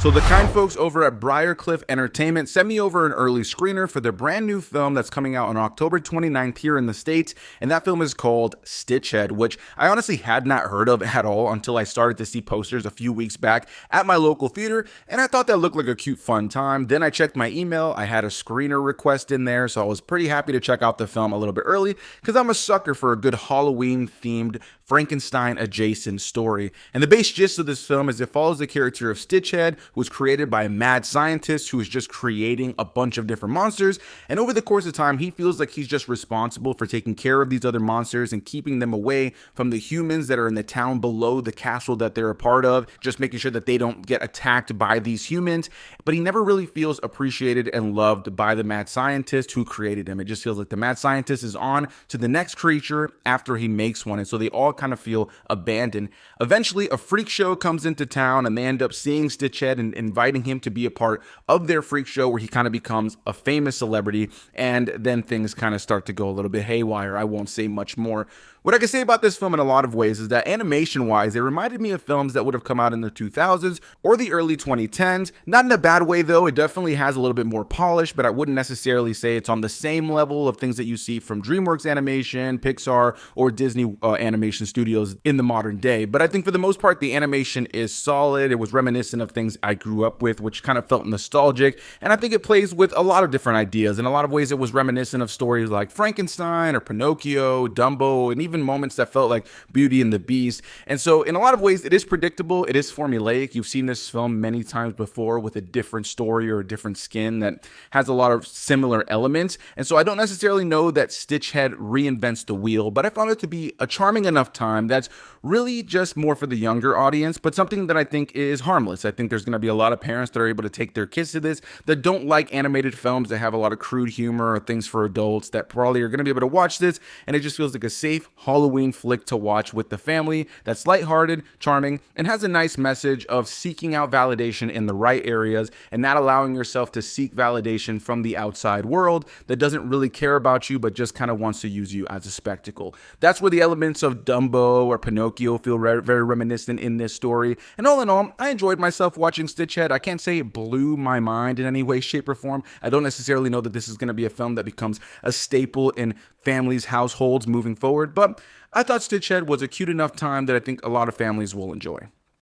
So the kind folks over at Briarcliff Entertainment sent me over an early screener for their brand new film that's coming out on October 29th here in the States, and that film is called Stitchhead, which I honestly had not heard of at all until I started to see posters a few weeks back at my local theater, and I thought that looked like a cute fun time. Then I checked my email, I had a screener request in there, so I was pretty happy to check out the film a little bit early, because I'm a sucker for a good Halloween-themed Frankenstein adjacent story. And the base gist of this film is it follows the character of Stitchhead, who was created by a mad scientist who is just creating a bunch of different monsters, and over the course of time he feels like he's just responsible for taking care of these other monsters and keeping them away from the humans that are in the town below the castle that they're a part of, just making sure that they don't get attacked by these humans. But he never really feels appreciated and loved by the mad scientist who created him. It just feels like the mad scientist is on to the next creature after he makes one, and so they all kind of feel abandoned. Eventually a freak show comes into town and they end up seeing Stitchhead and inviting him to be a part of their freak show, where he kind of becomes a famous celebrity, and then things kind of start to go a little bit haywire. I won't say much more. What I can say about this film in a lot of ways is that animation-wise, it reminded me of films that would have come out in the 2000s or the early 2010s. Not in a bad way though, it definitely has a little bit more polish, but I wouldn't necessarily say it's on the same level of things that you see from DreamWorks Animation, Pixar, or Disney animation studios in the modern day. But I think for the most part, the animation is solid. It was reminiscent of things I grew up with, which kind of felt nostalgic, and I think it plays with a lot of different ideas. In a lot of ways, it was reminiscent of stories like Frankenstein or Pinocchio, Dumbo, and even moments that felt like Beauty and the Beast. And so in a lot of ways, it is predictable, it is formulaic. You've seen this film many times before with a different story or a different skin that has a lot of similar elements. And so I don't necessarily know that Stitchhead reinvents the wheel, but I found it to be a charming enough time that's really just more for the younger audience, but something that I think is harmless. I think there's going to be a lot of parents that are able to take their kids to this that don't like animated films that have a lot of crude humor or things for adults, that probably are going to be able to watch this, and it just feels like a safe Halloween flick to watch with the family that's lighthearted, charming, and has a nice message of seeking out validation in the right areas and not allowing yourself to seek validation from the outside world that doesn't really care about you but just kind of wants to use you as a spectacle. That's where the elements of Dumbo or Pinocchio feel very reminiscent in this story. And all in all, I enjoyed myself watching Stitchhead. I can't say it blew my mind in any way, shape, or form. I don't necessarily know that this is going to be a film that becomes a staple in families' households moving forward, but I thought Stitchhead was a cute enough time that I think a lot of families will enjoy.